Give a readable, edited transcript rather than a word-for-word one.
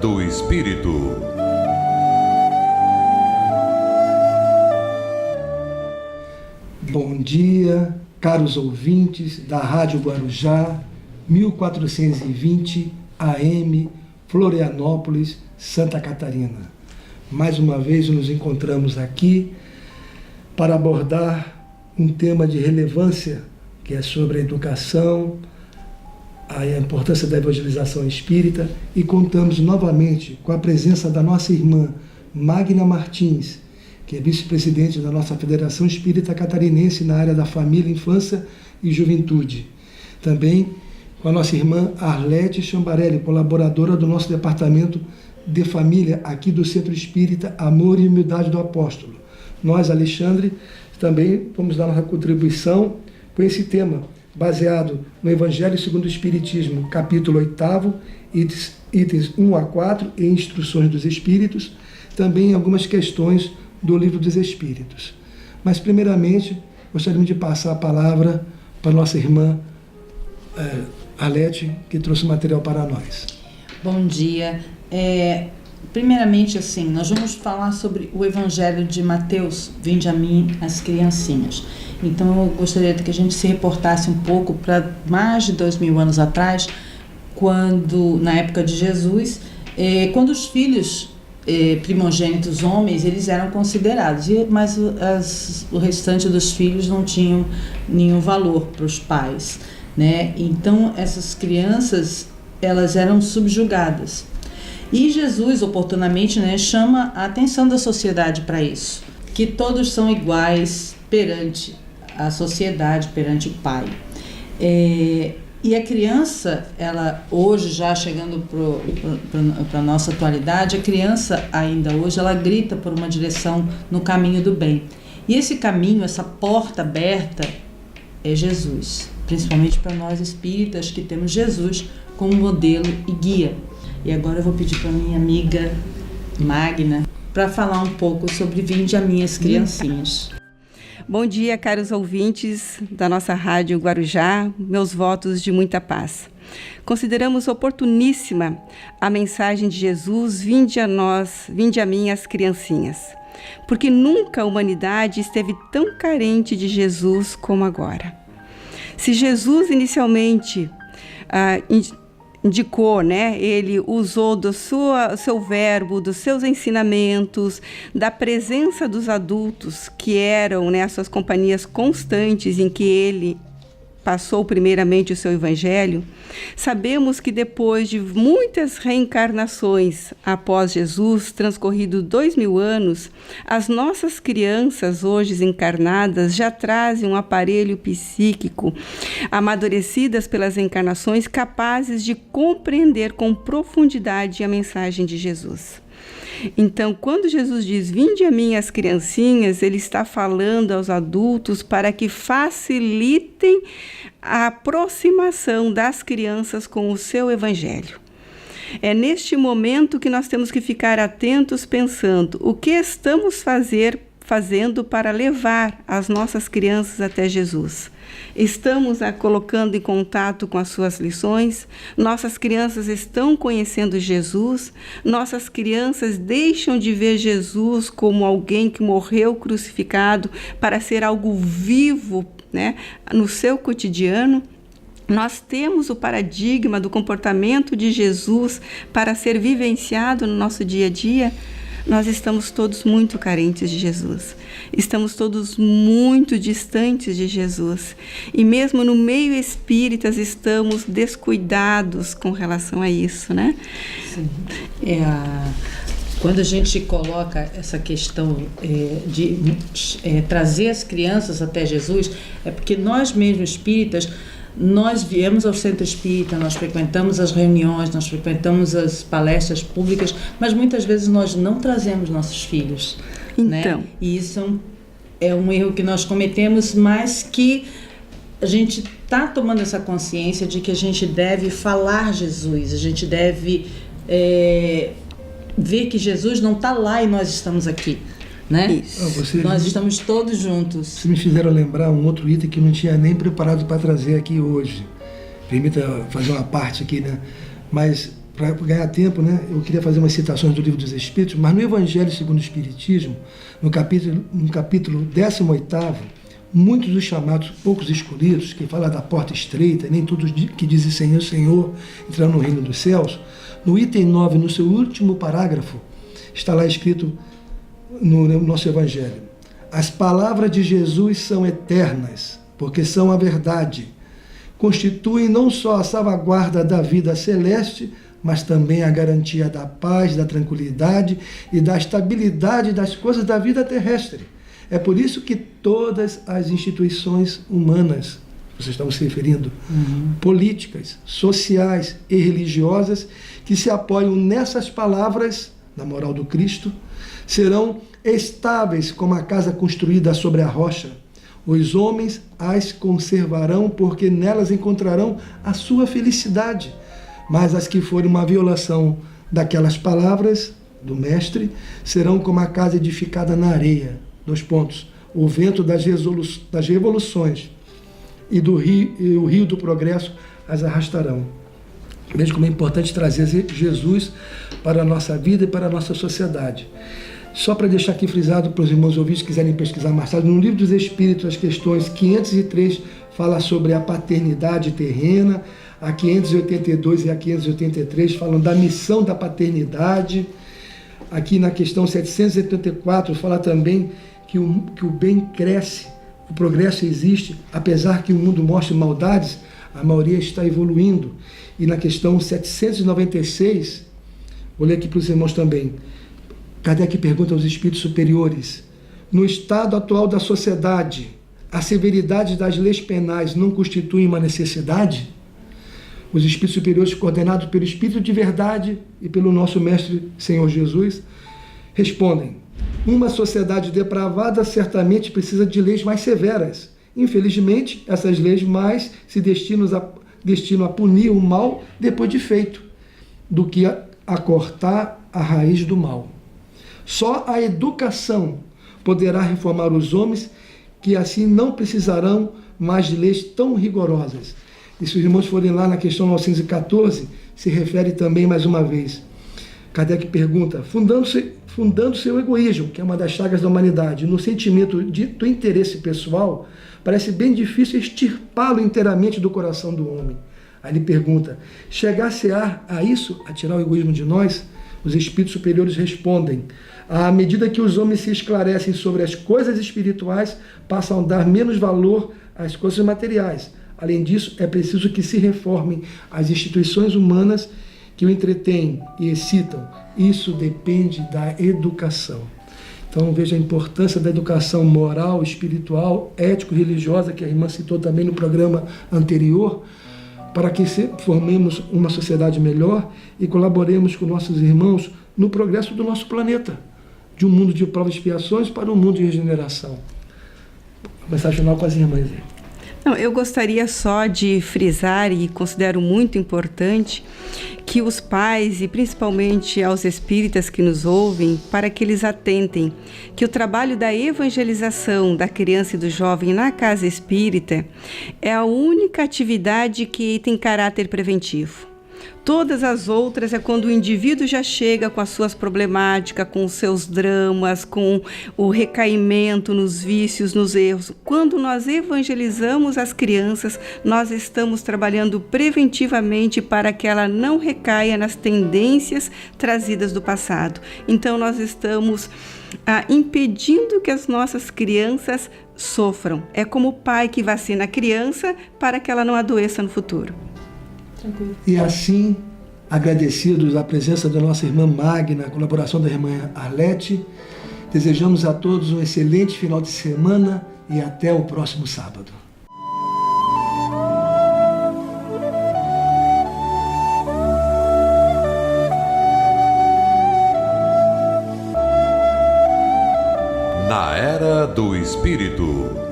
do Espírito. Bom dia, caros ouvintes da Rádio Guarujá, 1420 AM, Florianópolis, Santa Catarina. Mais uma vez nos encontramos aqui para abordar um tema de relevância, que é sobre a educação, a importância da evangelização espírita, e contamos novamente com a presença da nossa irmã Magna Martins, que é vice-presidente da nossa Federação Espírita Catarinense na área da família, infância e juventude. Também com a nossa irmã Arlete Chambarelli, colaboradora do nosso departamento de família aqui do Centro Espírita Amor e Humildade do Apóstolo. Nós, Alexandre, também vamos dar nossa contribuição com esse tema, baseado no Evangelho segundo o Espiritismo, capítulo 8º, itens 1 a 4 e Instruções dos Espíritos, também algumas questões do Livro dos Espíritos. Mas, primeiramente, gostaríamos de passar a palavra para a nossa irmã Arlete, que trouxe o material para nós. Bom dia. Primeiramente, assim, nós vamos falar sobre o Evangelho de Mateus, vinde a mim as criancinhas. Então, eu gostaria que a gente se reportasse um pouco para mais de 2000 anos atrás, quando, na época de Jesus, quando os filhos primogênitos homens, eles eram considerados, mas o restante dos filhos não tinham nenhum valor para os pais, né? Então, essas crianças, elas eram subjugadas. E Jesus, oportunamente, né, chama a atenção da sociedade para isso, que todos são iguais perante a sociedade, perante o pai. E a criança, ela hoje, já chegando para a nossa atualidade, a criança ainda hoje, ela grita por uma direção no caminho do bem. E esse caminho, essa porta aberta, é Jesus, principalmente para nós espíritas que temos Jesus como modelo e guia. E agora eu vou pedir para minha amiga Magna para falar um pouco sobre Vinde a Minhas Criancinhas. Bom dia, caros ouvintes da nossa Rádio Guarujá, meus votos de muita paz. Consideramos oportuníssima a mensagem de Jesus, vinde a nós, vinde a mim as criancinhas, porque nunca a humanidade esteve tão carente de Jesus como agora. Se Jesus inicialmente indicou, né? Ele usou do seu verbo, dos seus ensinamentos, da presença dos adultos, que eram, né, as suas companhias constantes em que ele passou primeiramente o seu evangelho. Sabemos que depois de muitas reencarnações após Jesus, transcorrido 2000 anos, as nossas crianças hoje encarnadas já trazem um aparelho psíquico, amadurecidas pelas encarnações, capazes de compreender com profundidade a mensagem de Jesus. Então, quando Jesus diz, vinde a mim as criancinhas, ele está falando aos adultos para que facilitem a aproximação das crianças com o seu evangelho. É neste momento que nós temos que ficar atentos pensando o que estamos fazendo para levar as nossas crianças até Jesus. Estamos a colocando em contato com as suas lições, nossas crianças estão conhecendo Jesus, nossas crianças deixam de ver Jesus como alguém que morreu crucificado para ser algo vivo, né, no seu cotidiano. Nós temos o paradigma do comportamento de Jesus para ser vivenciado no nosso dia a dia. Nós estamos todos muito carentes de Jesus. Estamos todos muito distantes de Jesus. E mesmo no meio espíritas estamos descuidados com relação a isso, né? Sim. Quando a gente coloca essa questão de trazer as crianças até Jesus, é porque nós mesmos espíritas, nós viemos ao Centro Espírita, nós frequentamos as reuniões, nós frequentamos as palestras públicas, mas muitas vezes nós não trazemos nossos filhos. Então. Né? E isso é um erro que nós cometemos, mas que a gente está tomando essa consciência de que a gente deve falar Jesus, a gente deve ver que Jesus não está lá e nós estamos aqui. Né? Isso. Nós estamos todos juntos. Vocês me fizeram lembrar um outro item que eu não tinha nem preparado para trazer aqui hoje. Permita fazer uma parte aqui, né? Mas para ganhar tempo, né, eu queria fazer umas citações do Livro dos Espíritos, mas no Evangelho segundo o Espiritismo, no capítulo 18º, muitos dos chamados, poucos escolhidos, que fala da porta estreita, nem todos que dizem Senhor, Senhor, entrarão no reino dos céus, no item 9, no seu último parágrafo, está lá escrito no nosso Evangelho: as palavras de Jesus são eternas, porque são a verdade. Constituem não só a salvaguarda da vida celeste, mas também a garantia da paz, da tranquilidade e da estabilidade das coisas da vida terrestre. É por isso que todas as instituições humanas, vocês estavam se referindo, políticas, sociais e religiosas, que se apoiam nessas palavras, na moral do Cristo, serão estáveis como a casa construída sobre a rocha. Os homens as conservarão porque nelas encontrarão a sua felicidade. Mas as que forem uma violação daquelas palavras do Mestre serão como a casa edificada na areia. 2 pontos. O vento das revoluções e o rio do progresso as arrastarão. Veja como é importante trazer Jesus para a nossa vida e para a nossa sociedade. Só para deixar aqui frisado para os irmãos ouvintes que quiserem pesquisar mais tarde, no Livro dos Espíritos, as questões 503 fala sobre a paternidade terrena, a 582 e a 583 falam da missão da paternidade. Aqui na questão 784 fala também que o bem cresce, o progresso existe, apesar que o mundo mostre maldades, a maioria está evoluindo. E na questão 796, vou ler aqui para os irmãos também, Kardec pergunta aos espíritos superiores: no estado atual da sociedade, a severidade das leis penais não constitui uma necessidade? Os espíritos superiores, coordenados pelo Espírito de Verdade e pelo nosso Mestre Senhor Jesus, respondem: uma sociedade depravada certamente precisa de leis mais severas. Infelizmente, essas leis mais se destinam a punir o mal depois de feito, do que a cortar a raiz do mal. Só a educação poderá reformar os homens, que assim não precisarão mais de leis tão rigorosas. E se os irmãos forem lá na questão 914, se refere também mais uma vez. Kardec pergunta: fundando seu egoísmo, que é uma das chagas da humanidade, no sentimento do interesse pessoal, parece bem difícil extirpá-lo inteiramente do coração do homem. Aí ele pergunta: chegar-se-á a isso, a tirar o egoísmo de nós? Os espíritos superiores respondem: à medida que os homens se esclarecem sobre as coisas espirituais, passam a dar menos valor às coisas materiais. Além disso, é preciso que se reformem as instituições humanas que o entretêm e excitam. Isso depende da educação. Então veja a importância da educação moral, espiritual, ético-religiosa, que a irmã citou também no programa anterior, para que formemos uma sociedade melhor e colaboremos com nossos irmãos no progresso do nosso planeta, de um mundo de provas e expiações para um mundo de regeneração. Mensagem final com as irmãs. Não, eu gostaria só de frisar, e considero muito importante, que os pais, e principalmente aos espíritas que nos ouvem, para que eles atentem que o trabalho da evangelização da criança e do jovem na casa espírita é a única atividade que tem caráter preventivo. Todas as outras é quando o indivíduo já chega com as suas problemáticas, com os seus dramas, com o recaimento nos vícios, nos erros. Quando nós evangelizamos as crianças, nós estamos trabalhando preventivamente para que ela não recaia nas tendências trazidas do passado. Então, nós estamos impedindo que as nossas crianças sofram. É como o pai que vacina a criança para que ela não adoeça no futuro. E assim, agradecidos à presença da nossa irmã Magna, a colaboração da irmã Arlete, desejamos a todos um excelente final de semana e até o próximo sábado. Na Era do Espírito.